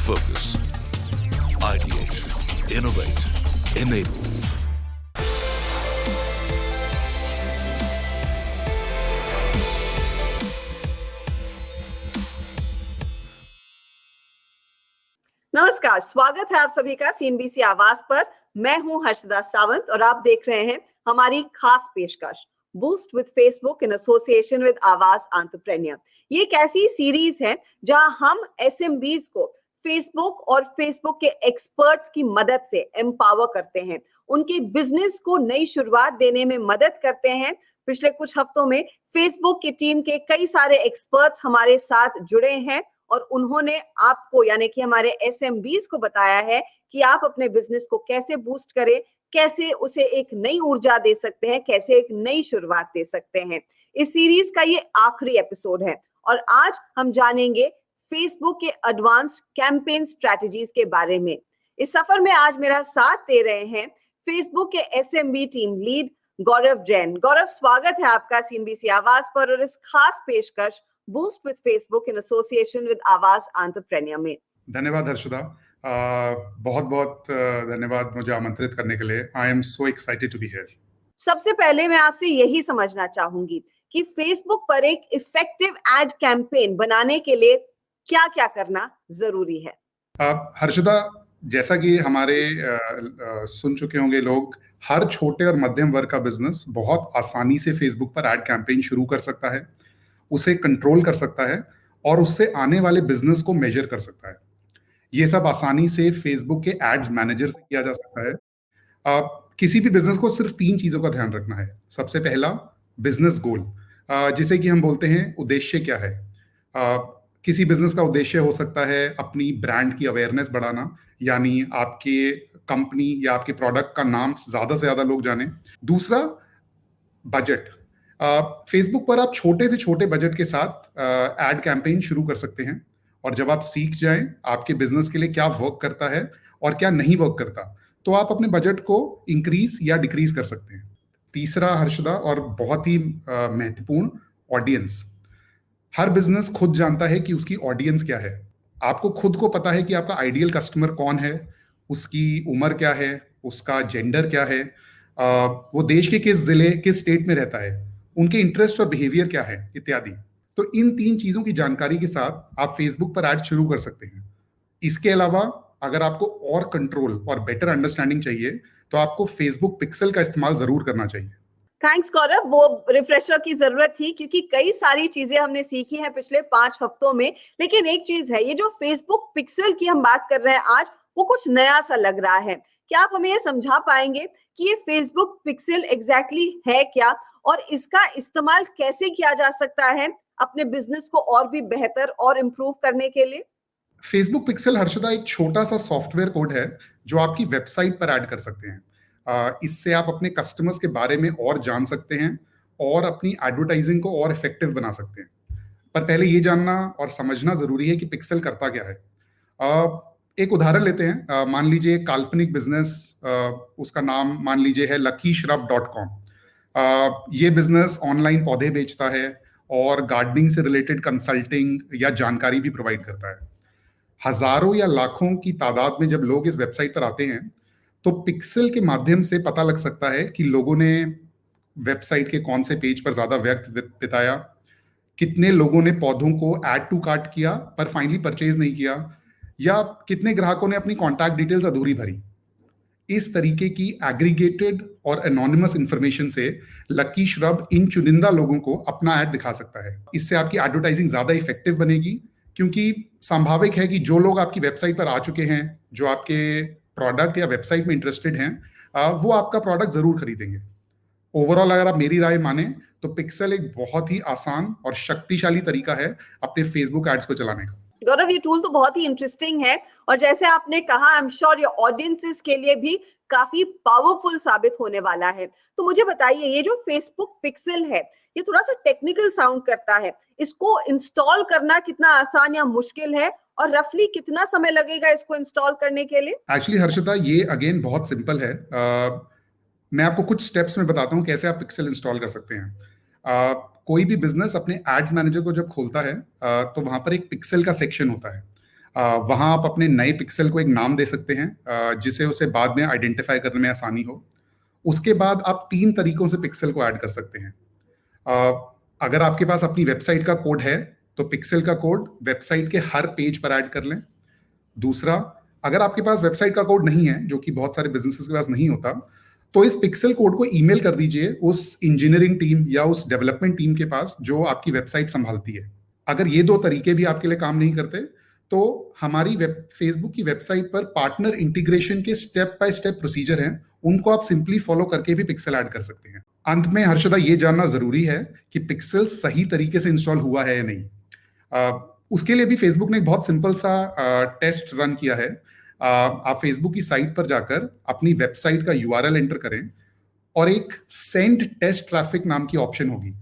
Focus. Ideate. Innovate. Enable. नमस्कार, स्वागत है आप सभी का सीएनबीसी आवाज पर। मैं हूं हर्षदा सावंत और आप देख रहे हैं हमारी खास पेशकश boost with Facebook in association with आवाज एंटरप्रेन्योर। ये एक ऐसी सीरीज है जहां हम एसएमबीज को फेसबुक और फेसबुक के एक्सपर्ट्स की मदद से एम्पावर करते हैं, उनके बिजनेस को नई शुरुआत देने में मदद करते हैं। पिछले कुछ हफ्तों में फेसबुक की टीम के कई सारे एक्सपर्ट्स हमारे साथ जुड़े हैं और उन्होंने आपको यानी कि हमारे एसएमबीज को बताया है कि आप अपने बिजनेस को कैसे बूस्ट करें, कैसे उसे एक नई ऊर्जा दे सकते हैं, कैसे एक नई शुरुआत दे सकते हैं। इस सीरीज का ये आखिरी एपिसोड है और आज हम जानेंगे फेसबुक के एडवांस्ड कैंपेन स्ट्रेटजीज के बारे में। इस सफर में आज मेरा साथ दे रहे हैं फेसबुक के एसएमबी टीम लीड गौरव जैन। गौरव, स्वागत है आपका सीएनबीसी आवाज पर और इस खास पेशकश boost with Facebook in association with आवाज एंटरप्रेन्योर में। धन्यवाद हर्षदा, बहुत बहुत धन्यवाद मुझे आमंत्रित करने के लिए। I am so excited to be here. सबसे पहले मैं आपसे यही समझना चाहूंगी कि फेसबुक पर एक इफेक्टिव एड कैंपेन बनाने के लिए क्या क्या करना जरूरी है। हर्षदा, जैसा कि हमारे सुन चुके होंगे लोग, हर छोटे और मध्यम वर्ग का बिजनेस बहुत आसानी से फेसबुक पर एड कैंपेन शुरू कर सकता है, उसे कंट्रोल कर सकता है और उससे आने वाले बिजनेस को मेजर कर सकता है। ये सब आसानी से फेसबुक के एड्स मैनेजर से किया जा सकता है। किसी भी बिजनेस को सिर्फ 3 चीजों का ध्यान रखना है। सबसे पहला, बिजनेस गोल, जिसे कि हम बोलते हैं उद्देश्य क्या है। किसी बिजनेस का उद्देश्य हो सकता है अपनी ब्रांड की अवेयरनेस बढ़ाना, यानी आपके कंपनी या आपके प्रोडक्ट का नाम ज्यादा से ज्यादा लोग जाने। दूसरा, बजट। फेसबुक पर आप छोटे से छोटे बजट के साथ एड कैंपेन शुरू कर सकते हैं और जब आप सीख जाएं आपके बिजनेस के लिए क्या वर्क करता है और क्या नहीं वर्क करता, तो आप अपने बजट को इंक्रीज या डिक्रीज कर सकते हैं। तीसरा हर्षदा, और बहुत ही महत्वपूर्ण, ऑडियंस। हर बिजनेस खुद जानता है कि उसकी ऑडियंस क्या है। आपको खुद को पता है कि आपका आइडियल कस्टमर कौन है, उसकी उम्र क्या है, उसका जेंडर क्या है, वो देश के किस जिले किस स्टेट में रहता है, उनके इंटरेस्ट और बिहेवियर क्या है, इत्यादि। तो इन 3 चीजों की जानकारी के साथ आप फेसबुक पर एड शुरू कर सकते हैं। इसके अलावा अगर आपको और कंट्रोल और बेटर अंडरस्टैंडिंग चाहिए तो आपको फेसबुक पिक्सल का इस्तेमाल जरूर करना चाहिए। थैंक्स गौरव, वो रिफ्रेशर की जरूरत थी क्योंकि कई सारी चीजें हमने सीखी हैं पिछले 5 हफ्तों में। लेकिन एक चीज है, ये जो फेसबुक पिक्सल की हम बात कर रहे हैं आज, वो कुछ नया सा लग रहा है। क्या आप हमें ये समझा पाएंगे कि ये फेसबुक पिक्सल एग्जैक्टली है क्या और इसका इस्तेमाल कैसे किया जा सकता है अपने बिजनेस को और भी बेहतर और इम्प्रूव करने के लिए? फेसबुक पिक्सल हर्षदा एक छोटा सा सॉफ्टवेयर कोड है जो आपकी वेबसाइट पर ऐड कर सकते हैं। इससे आप अपने कस्टमर्स के बारे में और जान सकते हैं और अपनी एडवर्टाइजिंग को और इफेक्टिव बना सकते हैं। पर पहले ये जानना और समझना जरूरी है कि पिक्सल करता क्या है। एक उदाहरण लेते हैं। मान लीजिए काल्पनिक बिजनेस, उसका नाम मान लीजिए है luckyshrub.com। ये बिजनेस ऑनलाइन पौधे बेचता है और गार्डनिंग से रिलेटेड कंसल्टिंग या जानकारी भी प्रोवाइड करता है। हजारों या लाखों की तादाद में जब लोग इस वेबसाइट पर आते हैं तो पिक्सल के माध्यम से पता लग सकता है कि लोगों ने वेबसाइट के कौन से पेज पर ज्यादा वक्त बिताया, कितने लोगों ने पौधों को ऐड टू कार्ट किया पर फाइनली परचेज नहीं किया, या कितने ग्राहकों ने अपनी कॉन्टैक्ट डिटेल्स अधूरी भरी। इस तरीके की एग्रीगेटेड और एनोनिमस इंफॉर्मेशन से लकी श्रब इन चुनिंदा लोगों को अपना ऐड दिखा सकता है। इससे आपकी एडवर्टाइजिंग ज्यादा इफेक्टिव बनेगी क्योंकि संभाविक है कि जो लोग आपकी वेबसाइट पर आ चुके हैं, जो आपके प्रोडक्ट या वेबसाइट में इंटरेस्टेड हैं, वो आपका प्रोडक्ट जरूर खरीदेंगे। ओवरऑल अगर आप मेरी राय माने तो पिक्सल एक बहुत ही आसान और शक्तिशाली तरीका है अपने फेसबुक एड्स को चलाने का। गौरव, ये टूल तो बहुत ही इंटरेस्टिंग है और जैसे आपने कहा, आई एम श्योर ये ऑडियंसेस के लिए भी काफी पावरफुल साबित होने वाला है। तो मुझे बताइए, ये जो फेसबुक पिक्सल है, ये थोड़ा सा टेक्निकल साउंड करता है, इसको इंस्टॉल करना कितना आसान या मुश्किल है और रफली कितना समय लगेगा इसको इंस्टॉल करने के लिए? एक्चुअली हर्षदा, ये अगेन बहुत सिंपल है। मैं आपको कुछ स्टेप्स में बताता हूँ कैसे आप पिक्सल इंस्टॉल कर सकते हैं। कोई भी बिजनेस अपने एड्स मैनेजर को जब खोलता है तो वहां पर एक पिक्सल का सेक्शन होता है। वहाँ आप अपने नए पिक्सल को एक नाम दे सकते हैं जिसे उसे बाद में आइडेंटिफाई करने में आसानी हो। उसके बाद आप 3 तरीकों से पिक्सल को ऐड कर सकते हैं। अगर आपके पास अपनी वेबसाइट का कोड है तो पिक्सल का कोड वेबसाइट के हर पेज पर ऐड कर लें। दूसरा, अगर आपके पास वेबसाइट का कोड नहीं है, जो कि बहुत सारे बिजनेसेस के पास नहीं होता, तो इस पिक्सल कोड को ईमेल कर दीजिए उस इंजीनियरिंग टीम या उस डेवलपमेंट टीम के पास जो आपकी वेबसाइट संभालती है। अगर ये 2 तरीके भी आपके लिए काम नहीं करते तो हमारी फेसबुक की वेबसाइट पर पार्टनर इंटीग्रेशन के स्टेप बाय स्टेप प्रोसीजर हैं, उनको आप सिंपली फॉलो करके भी पिक्सल ऐड कर सकते हैं। अंत में हर्षदा, ये जानना जरूरी है कि पिक्सल सही तरीके से इंस्टॉल हुआ है या नहीं। उसके लिए भी फेसबुक ने एक बहुत सिंपल सा टेस्ट रन किया है। आप फेसबुक की साइट पर जाकर अपनी वेबसाइट का यूआरएल एंटर करें और एक सेंड टेस्ट ट्रैफिक नाम की ऑप्शन होगी।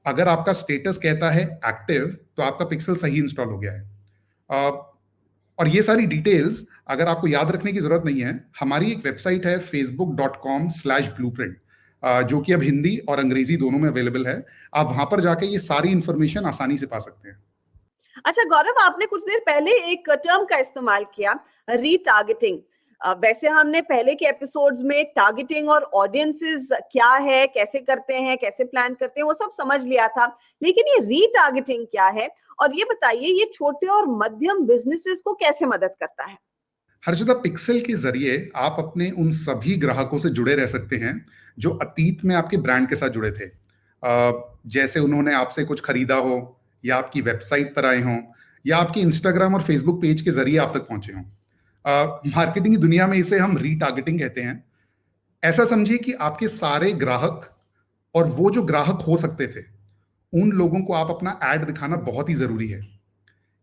अगर आपका स्टेटस कहता है एक्टिव तो आपका पिक्सल सही इंस्टॉल हो गया है। और ये सारी डिटेल्स अगर आपको याद रखने की जरूरत नहीं है, हमारी एक वेबसाइट है facebook.com/blueprint, जो कि अब हिंदी और अंग्रेजी दोनों में अवेलेबल है। आप वहां पर जाके ये सारी इंफॉर्मेशन आसानी से पा सकते हैं। अच्छा गौरव, आपने कुछ देर पहले एक टर्म का इस्तेमाल किया, रीटारगेटिंग। वैसे हमने पहले के एपिसोड्स में टारगेटिंग और ऑडियंसेस क्या है, कैसे करते हैं, कैसे प्लान करते हैं, वो सब समझ लिया था, लेकिन ये रीटारगेटिंग क्या है? और ये बताइए, ये छोटे और मध्यम बिजनेसेस को कैसे मदद करता है? हर्षदा, पिक्सल के जरिए आप अपने उन सभी ग्राहकों से जुड़े रह सकते हैं जो अतीत में आपके ब्रांड के साथ जुड़े थे। जैसे उन्होंने आपसे कुछ खरीदा हो, या आपकी वेबसाइट पर आए हों, या आपके इंस्टाग्राम और फेसबुक पेज के जरिए आप तक पहुंचे हों। मार्केटिंग की दुनिया में इसे हम रीटारगेटिंग कहते हैं। ऐसा समझिए कि आपके सारे ग्राहक और वो जो ग्राहक हो सकते थे, उन लोगों को आप अपना ऐड दिखाना बहुत ही जरूरी है,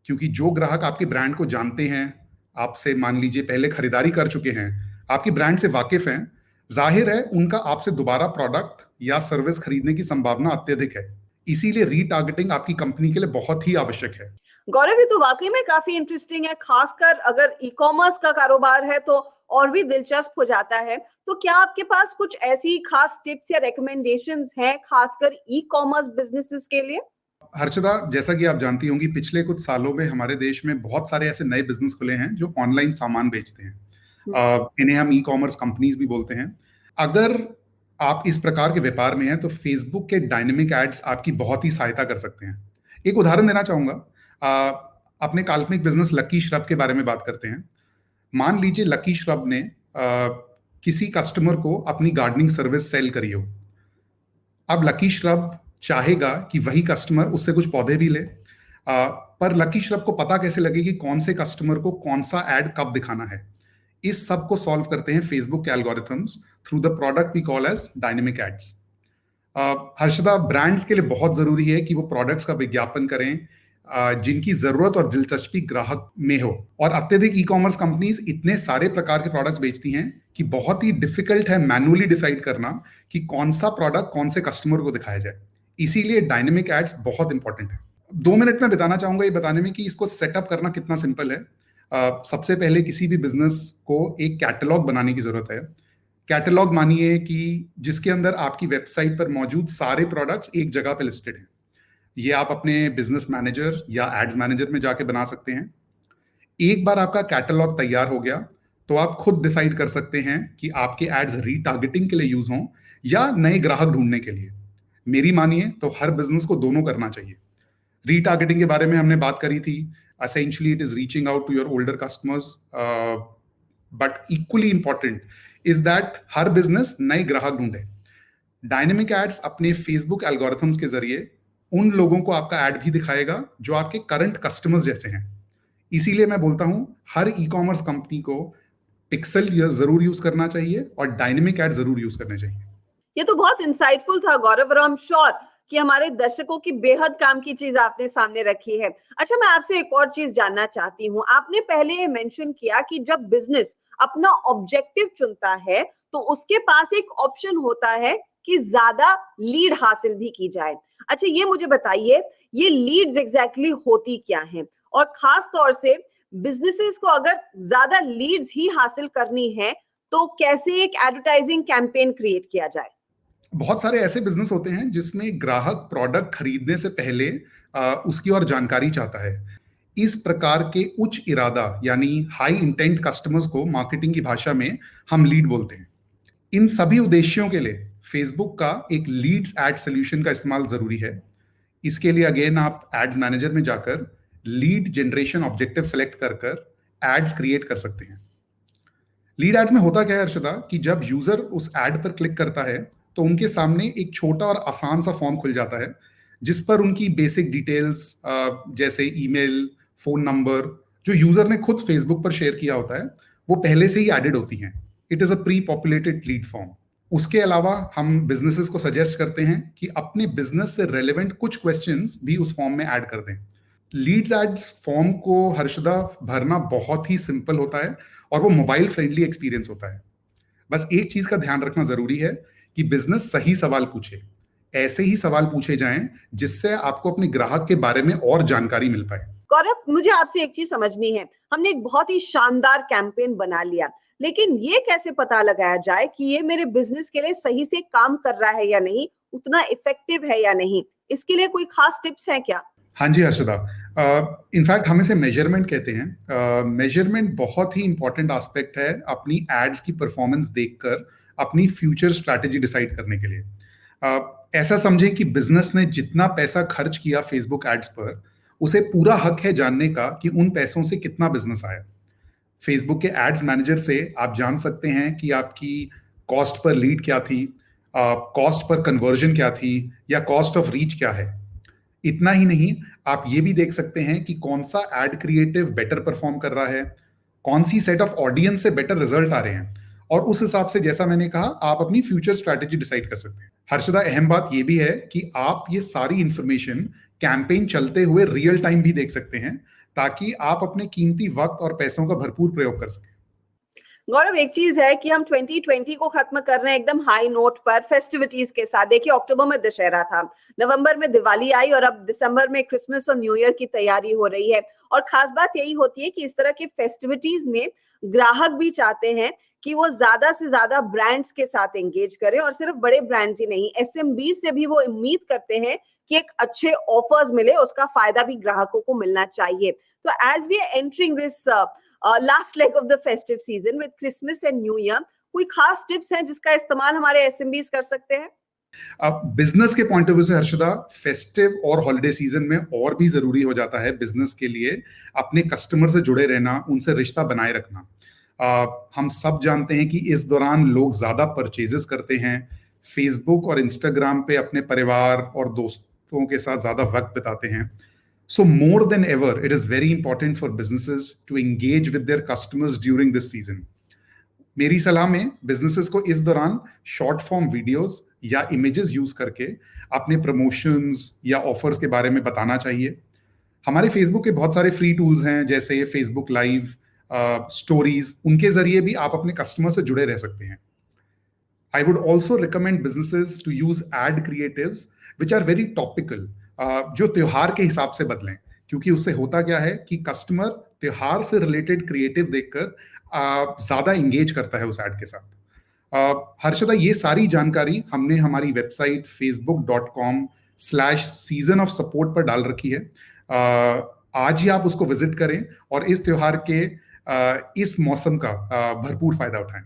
क्योंकि जो ग्राहक आपके ब्रांड को जानते हैं, आपसे मान लीजिए पहले खरीदारी कर चुके हैं, आपके ब्रांड से वाकिफ हैं, जाहिर है उनका आपसे दोबारा प्रोडक्ट या सर्विस खरीदने की संभावना अत्यधिक है। इसीलिए रीटारगेटिंग आपकी कंपनी के लिए बहुत ही आवश्यक है। गौरव, ये तो वाकई में काफी इंटरेस्टिंग है, खासकर अगर ई कॉमर्स का कारोबार है तो और भी दिलचस्प हो जाता है। तो क्या आपके पास कुछ ऐसी खास टिप्स या रिकमेंडेशंस हैं, खासकर ई कॉमर्स बिजनेसेस के लिए? हर्षदा, जैसा कि आप जानती होंगी, पिछले कुछ सालों में हमारे देश में बहुत सारे ऐसे नए बिजनेस खुले हैं जो ऑनलाइन सामान बेचते हैं। इन्हें हम ई कॉमर्स कंपनीज भी बोलते हैं। अगर आप इस प्रकार के व्यापार में हैं तो फेसबुक के डायनेमिक एड्स आपकी बहुत ही सहायता कर सकते हैं। एक उदाहरण देना चाहूंगा। अपने काल्पनिक बिजनेस लकी श्रब के बारे में बात करते हैं। मान लीजिए लकी श्रब ने किसी कस्टमर को अपनी गार्डनिंग सर्विस सेल करी हो। अब लकी श्रब चाहेगा कि वही कस्टमर उससे कुछ पौधे भी ले, पर लकी श्रब को पता कैसे लगे कि कौन से कस्टमर को कौन सा एड कब दिखाना है? इस सब को सॉल्व करते हैं फेसबुक के algorithms through the product we call as dynamic ads. Harshada, brands के लिए बहुत जरूरी है कि वो प्रोडक्ट्स का विज्ञापन करें जिनकी जरूरत और दिलचस्पी ग्राहक में हो। और अत्यधिक ई कॉमर्स कंपनीज इतने सारे प्रकार के प्रोडक्ट्स बेचती हैं कि बहुत ही डिफिकल्ट है मैनुअली डिसाइड करना कि कौन सा प्रोडक्ट कौन से कस्टमर को दिखाया जाए। इसीलिए डायनेमिक एड्स बहुत इंपॉर्टेंट है। 2 मिनट में बिताना चाहूंगा ये बताने में कि इसको सेटअप करना कितना सिंपल है। सबसे पहले किसी भी बिजनेस को एक कैटलॉग बनाने की जरूरत है। कैटलॉग मानिए कि जिसके अंदर आपकी वेबसाइट पर मौजूद सारे प्रोडक्ट्स एक जगह पे लिस्टेड हैं। ये आप अपने बिजनेस मैनेजर या एड्स मैनेजर में जाके बना सकते हैं। एक बार आपका कैटलॉग तैयार हो गया तो आप खुद डिसाइड कर सकते हैं कि आपके एड्स रीटारगेटिंग के लिए यूज हों या नए ग्राहक ढूंढने के लिए। मेरी मानिए तो हर बिजनेस को दोनों करना चाहिए। रीटारगेटिंग के बारे में हमने बात करी थी। Essentially, it is reaching out to your older customers. But equally important is that her business नए ग्राहक ढूंढे। डायनेमिक एड्स अपने फेसबुक एल्गोरिथम्स के जरिए उन लोगों को आपका एड भी दिखाएगा जो आपके करंट कस्टमर्स जैसे हैं। इसीलिए मैं बोलता हूं हर ई कॉमर्स कंपनी को पिक्सल जरूर यूज करना चाहिए और डायनेमिक एड जरूर यूज करने चाहिए। ये तो बहुत इंसाइटफुल था गौरव, और आई एम श्योर कि हमारे दर्शकों की बेहद काम की चीज आपने सामने रखी है। अच्छा, मैं आपसे एक और चीज जानना चाहती हूँ। आपने पहले ये मेंशन किया कि जब बिजनेस अपना ऑब्जेक्टिव चुनता है तो उसके पास एक ऑप्शन होता है कि ज्यादा लीड हासिल भी की जाए। अच्छा, ये मुझे बताइए, ये लीड्स एग्जैक्टली होती क्या हैं, और खास तौर से बिजनेसेस को अगर ज्यादा लीड्स ही हासिल करनी है तो कैसे एक एडवर्टाइजिंग कैंपेन क्रिएट किया जाए? बहुत सारे ऐसे बिजनेस होते हैं जिसमें ग्राहक प्रोडक्ट खरीदने से पहले उसकी और जानकारी चाहता है। इस प्रकार के उच्च इरादा यानी हाई इंटेंट कस्टमर्स को मार्केटिंग की भाषा में हम लीड बोलते हैं। इन सभी उद्देश्यों के लिए फेसबुक का एक लीड्स एड सोल्यूशन का इस्तेमाल जरूरी है। इसके लिए अगेन आप एड्स मैनेजर में जाकर लीड जनरेशन ऑब्जेक्टिव सेलेक्ट कर एड्स क्रिएट कर सकते हैं। लीड एड्स में होता क्या है हर्षदा कि जब यूजर उस एड पर क्लिक करता है तो उनके सामने एक छोटा और आसान सा फॉर्म खुल जाता है जिस पर उनकी बेसिक डिटेल्स जैसे ईमेल, फोन नंबर जो यूजर ने खुद फेसबुक पर शेयर किया होता है वो पहले से ही एडेड होती हैं। It is a pre populated lead form. उसके अलावा हम बिजनेसेस को सजेस्ट करते हैं कि अपने बिजनेस से रेलेवेंट कुछ क्वेश्चंस भी उस फॉर्म में ऐड कर दें। लीड्स एड्स फॉर्म को हर्षदा भरना बहुत ही सिंपल होता है और वो मोबाइल फ्रेंडली एक्सपीरियंस होता है। बस एक चीज का ध्यान रखना जरूरी है कि बिजनेस सही सवाल पूछे, ऐसे ही सवाल पूछे जाएं जिससे आपको अपने ग्राहक के बारे में और जानकारी मिल पाए। गौरव, मुझे आपसे एक चीज समझनी है। हमने एक बहुत ही शानदार कैंपेन बना लिया, लेकिन ये कैसे पता लगाया जाए कि ये मेरे बिजनेस के लिए सही से काम कर रहा है या नहीं, उतना इफेक्टिव है या नहीं? इसके लिए कोई खास टिप्स है क्या? हाँ जी हर्षदा, इनफैक्ट हम इसे मेजरमेंट कहते हैं। मेजरमेंट बहुत ही इंपॉर्टेंट एस्पेक्ट है अपनी एड्स की परफॉर्मेंस देखकर अपनी फ्यूचर स्ट्रैटेजी डिसाइड करने के लिए। ऐसा समझें कि बिजनेस ने जितना पैसा खर्च किया फेसबुक एड्स पर, उसे पूरा हक है जानने का कि उन पैसों से कितना बिजनेस आया। फेसबुक के एड्स मैनेजर से आप जान सकते हैं कि आपकी कॉस्ट पर लीड क्या थी, कॉस्ट पर कन्वर्जन क्या थी, या कॉस्ट ऑफ रीच क्या है। इतना ही नहीं, आप ये भी देख सकते हैं कि कौन सा एड क्रिएटिव बेटर परफॉर्म कर रहा है, कौन सी सेट ऑफ ऑडियंस से बेटर रिजल्ट आ रहे हैं, और उस हिसाब से जैसा मैंने कहा आप अपनी फ्यूचर स्ट्रैटेजी डिसाइड कर सकते हैं। हर्षदा, अहम बात ये भी है कि आप ये सारी इंफॉर्मेशन कैंपेन चलते हुए रियल टाइम भी देख सकते हैं ताकि आप अपने कीमती वक्त और पैसों का भरपूर प्रयोग कर सकें। गौरव, एक चीज है कि हम 2020 को खत्म कर रहे हैं एकदम हाई नोट पर फेस्टिविटीज के साथ। देखिए, अक्टूबर में दशहरा था, नवंबर में दिवाली आई और अब दिसंबर में क्रिसमस और न्यू ईयर की तैयारी हो रही है। और खास बात यही होती है कि इस तरह के फेस्टिविटीज में ग्राहक भी चाहते हैं कि वो ज्यादा से ज्यादा ब्रांड्स के साथ एंगेज करें, और सिर्फ बड़े ब्रांड्स ही नहीं, एसएमबी से भी वो उम्मीद करते हैं कि एक अच्छे ऑफर्स मिले, उसका फायदा भी ग्राहकों को मिलना चाहिए। तो as we are entering this last leg of the festive season with Christmas and New Year, कोई खास टिप्स हैं जिसका इस्तेमाल हमारे एसएमबीज कर सकते हैं? अब बिजनेस के पॉइंट ऑफ व्यू से हर्षदा, फेस्टिव और हॉलिडे सीजन में और भी जरूरी हो जाता है बिजनेस के लिए अपने कस्टमर से जुड़े रहना, उनसे रिश्ता बनाए रखना। हम सब जानते हैं कि इस दौरान लोग ज्यादा परचेजेस करते हैं, फेसबुक और इंस्टाग्राम पे अपने परिवार और दोस्तों के साथ ज्यादा वक्त बिताते हैं। So more than ever, it is very important for businesses to engage with their customers during this season. मेरी सलाह में बिजनेसेस को इस दौरान शॉर्ट फॉर्म वीडियोस या इमेजेस यूज करके अपने प्रमोशंस या ऑफर्स के बारे में बताना चाहिए। हमारे फेसबुक के बहुत सारे फ्री टूल्स हैं जैसे फेसबुक लाइव, स्टोरीज, उनके जरिए भी आप अपने कस्टमर से जुड़े रह सकते हैं। I would also recommend businesses to use ad creatives which are very topical, जो त्योहार के हिसाब से बदलें, क्योंकि उससे होता क्या है कि कस्टमर त्योहार से रिलेटेड क्रिएटिव देखकर ज्यादा इंगेज करता है उस एड के साथ। हर्षदा, ये सारी जानकारी हमने हमारी वेबसाइट facebook.com/season of support पर डाल रखी है। आज ही आप उसको विजिट करें और इस त्योहार के इस मौसम का भरपूर फायदा उठाएं।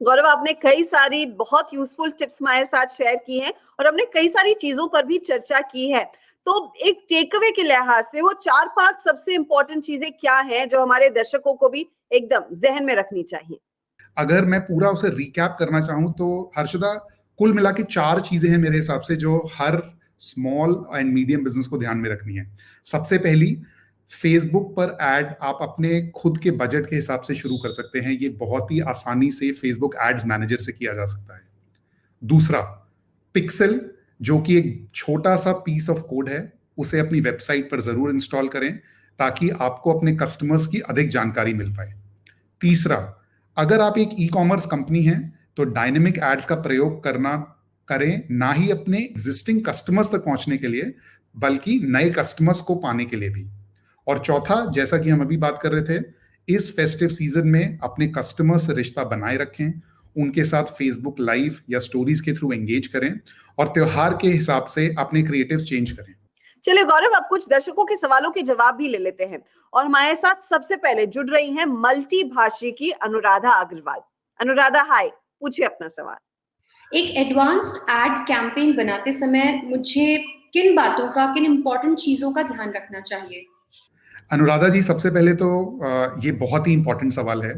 गौरव, आपने कई सारी बहुत यूजफुल टिप्स हमारे साथ शेयर की हैं और हमने कई सारी चीजों पर भी चर्चा की है। तो एक टेकअवे के लिहाज से वो 4-5 सबसे इंपॉर्टेंट चीजें क्या हैं जो हमारे दर्शकों को भी एकदम जहन में रखनी चाहिए? अगर मैं पूरा उसे रिकैप करना चाहूं तो हर्षदा, कुल मिला के 4 चीजें हैं मेरे हिसाब से जो हर स्मॉल एंड मीडियम बिजनेस को ध्यान में रखनी है। सबसे पहली, फेसबुक पर एड आप अपने खुद के बजट के हिसाब से शुरू कर सकते हैं। ये बहुत ही आसानी से फेसबुक एड्स मैनेजर से किया जा सकता है। दूसरा, पिक्सेल, जो कि एक छोटा सा पीस ऑफ कोड है, उसे अपनी वेबसाइट पर जरूर इंस्टॉल करें ताकि आपको अपने कस्टमर्स की अधिक जानकारी मिल पाए। तीसरा, अगर आप एक ई कॉमर्स कंपनी हैं तो डायनेमिक एड्स का प्रयोग करें, ना ही अपने एग्जिस्टिंग कस्टमर्स तक पहुंचने के लिए बल्कि नए कस्टमर्स को पाने के लिए भी। और चौथा, जैसा कि हम अभी बात कर रहे थे, इस फेस्टिव सीजन में अपने कस्टमर से रिश्ता बनाए रखें, उनके साथ फेसबुक लाइव या स्टोरीज के थ्रू एंगेज करें और त्योहार के हिसाब से अपने क्रिएटिव्स चेंज करें। चलिए गौरव, अब कुछ दर्शकों के सवालों के जवाब भी ले लेते हैं। और हमारे साथ सबसे पहले जुड़ रही हैं मल्टी भाषी की अनुराधा अग्रवाल। अनुराधा, हाय, पूछिए अपना सवाल। एक एडवांस्ड एड कैंपेन बनाते समय मुझे किन बातों का, किन इंपॉर्टेंट चीजों का ध्यान रखना चाहिए? अनुराधा जी, सबसे पहले तो ये बहुत ही इंपॉर्टेंट सवाल है।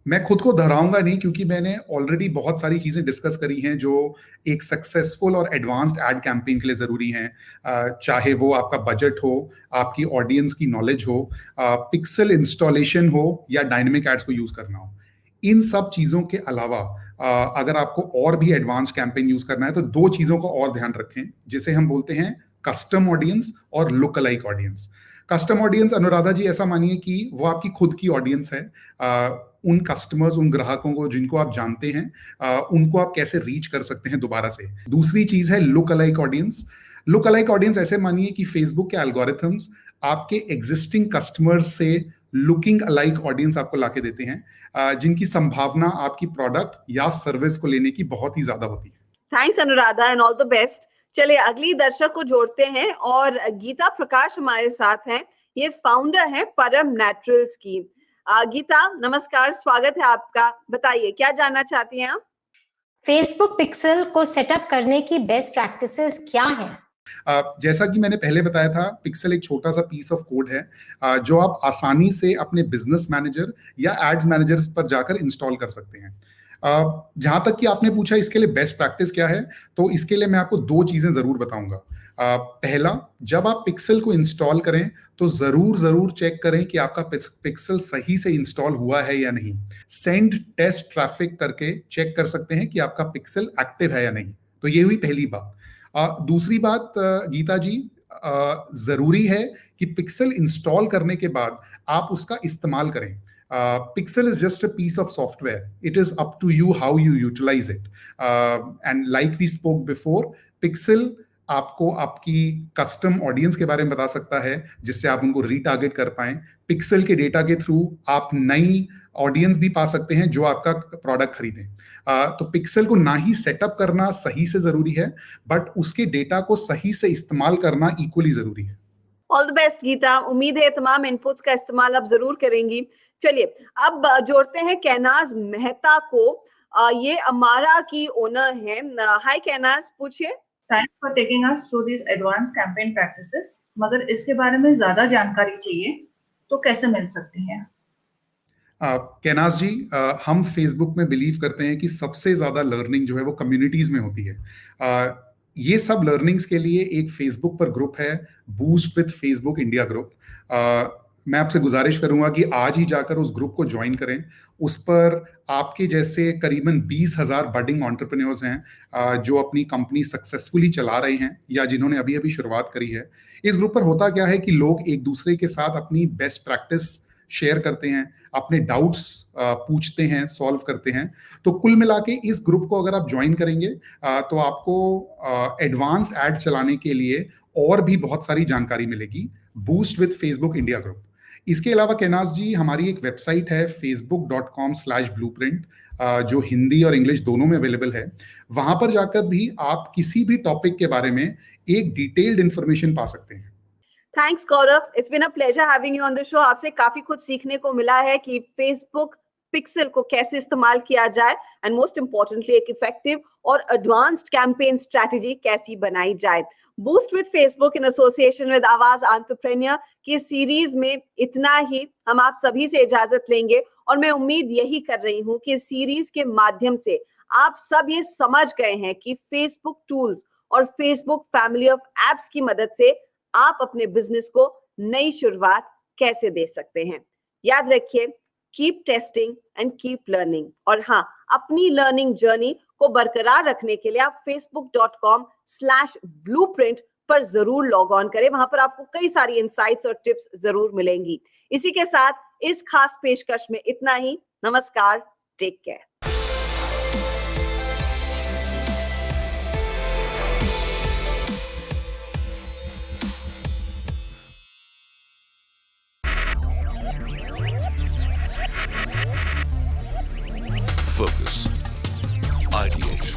मैं खुद को दोहराऊंगा नहीं, क्योंकि मैंने ऑलरेडी बहुत सारी चीजें डिस्कस करी हैं जो एक सक्सेसफुल और एडवांस्ड एड कैंपेन के लिए जरूरी हैं। चाहे वो आपका बजट हो, आपकी ऑडियंस की नॉलेज हो, पिक्सल इंस्टॉलेशन हो या डायनेमिक एड्स को यूज करना हो। इन सब चीजों के अलावा अगर आपको और भी एडवांस कैंपेन यूज करना है तो दो चीजों का और ध्यान रखें, जिसे हम बोलते हैं कस्टम ऑडियंस और look alike audience. Custom audience, Anuradha ji, ऐसा मानिए कि वो आपकी खुद की ऑडियंस है। उन कस्टमर्स, उन ग्राहकों को जिनको आप जानते हैं, उनको आप कैसे रीच कर सकते हैं दोबारा से। दूसरी चीज है look alike audience. Look alike audience ऐसे मानिए कि फेसबुक के एल्गोरिथम्स आपके एग्जिस्टिंग कस्टमर्स से लुकिंग अलाइक ऑडियंस आपको लाके देते हैं, जिनकी संभावना आपकी प्रोडक्ट या सर्विस को लेने की बहुत ही ज्यादा होती है। Thanks Anuradha and all the best. चलिए अगली दर्शक को जोड़ते हैं और गीता प्रकाश हमारे साथ हैं। ये फाउंडर है परम नेचुरल्स की। गीता, नमस्कार, स्वागत है आपका। बताइए क्या जानना चाहती हैं आप? फेसबुक पिक्सल को सेटअप करने की बेस्ट प्रैक्टिसेस क्या हैं? जैसा कि मैंने पहले बताया था, पिक्सल एक छोटा सा पीस ऑफ कोड है जो आप आसानी से अपने बिजनेस मैनेजर या एड्स मैनेजर्स पर जाकर इंस्टॉल कर सकते हैं। जहां तक कि आपने पूछा इसके लिए बेस्ट प्रैक्टिस क्या है, तो इसके लिए मैं आपको दो चीजें जरूर बताऊंगा। पहला, जब आप पिक्सल को इंस्टॉल करें तो जरूर चेक करें कि आपका पिक्सल सही से इंस्टॉल हुआ है या नहीं। सेंड टेस्ट ट्रैफिक करके चेक कर सकते हैं कि आपका पिक्सल एक्टिव है या नहीं। तो ये हुई पहली बात। दूसरी बात, गीता जी, जरूरी है कि पिक्सल इंस्टॉल करने के बाद आप उसका इस्तेमाल करें। Pixel is just a piece of software. It is up to you how you utilize it. And like we spoke before, Pixel आपको आपकी कस्टम ऑडियंस के बारे में बता सकता है, जिससे आप उनको रीटारगेट कर पाएं। पिक्सल के डेटा के थ्रू आप नई ऑडियंस भी पा सकते हैं जो आपका प्रोडक्ट खरीदें। तो पिक्सल को ना ही सेटअप करना सही से जरूरी है, बट उसके डेटा को सही से इस्तेमाल करना इक्वली जरूरी है। ऑल द बेस्ट गीता, उम्मीद है तमाम इनपुट्स का इस्तेमाल आप जरूर करेंगी। चलिए अब जोड़ते हैं कैनाज मेहता को। ये अमारा की ओनर है। हाय कैनाज, पूछिए। Thanks for taking us through this advance campaign practices. मगर इसके बारे में ज्यादा जानकारी चाहिए तो कैसे मिल सकती है? कैनाज जी, हम फेसबुक में बिलीव करते हैं कि सबसे ज्यादा लर्निंग जो है वो कम्युनिटीज में होती है। ये सब लर्निंग्स के लिए एक फेसबुक पर ग्रुप है, boost with Facebook India group. मैं आपसे गुजारिश करूंगा कि आज ही जाकर उस ग्रुप को ज्वाइन करें। उस पर आपके जैसे करीबन 20,000 बडिंग एंटरप्रेन्योर्स हैं जो अपनी कंपनी सक्सेसफुली चला रहे हैं या जिन्होंने अभी अभी शुरुआत करी है। इस ग्रुप पर होता क्या है कि लोग एक दूसरे के साथ अपनी बेस्ट प्रैक्टिस शेयर करते हैं, अपने डाउट्स पूछते हैं, सॉल्व करते हैं। तो कुल मिला के इस ग्रुप को अगर आप ज्वाइन करेंगे तो आपको एडवांस एड चलाने के लिए और भी बहुत सारी जानकारी मिलेगी। Boost with Facebook India group. इसके अलावा कैनाज जी, हमारी एक वेबसाइट है facebook.com/blueprint, जो हिंदी और इंग्लिश दोनों में अवेलेबल है। वहां पर जाकर भी आप किसी भी टॉपिक के बारे में एक डिटेल्ड इंफॉर्मेशन पा सकते हैं। Thanks Gaurav, it's been a pleasure having you on the show. आपसे काफी कुछ सीखने को मिला है कि फेसबुक पिक्सल को कैसे इस्तेमाल किया जाए एंड मोस्ट इंपॉर्टेंटली एक इफेक्टिव और एडवांस्ड कैंपेन स्ट्रेटजी कैसी बनाई जाए। Boost with Facebook in association with आवाज एंटरप्रेन्योर की सीरीज में इतना ही। हम आप सभी से इजाजत लेंगे और मैं उम्मीद यही कर रही हूं कि सीरीज के माध्यम से आप सब ये समझ गए हैं कि फेसबुक टूल्स और फेसबुक फैमिली ऑफ एप्स की मदद से आप अपने बिजनेस को नई शुरुआत कैसे दे सकते हैं। याद रखिए, keep testing and keep learning. और हाँ, अपनी लर्निंग जर्नी को बरकरार रखने के लिए आप facebook.com/blueprint पर जरूर लॉग ऑन करें। वहां पर आपको कई सारी इंसाइट्स और टिप्स जरूर मिलेंगी। इसी के साथ इस खास पेशकश में इतना ही। नमस्कार, take care. Focus, ideate,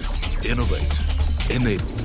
innovate, enable.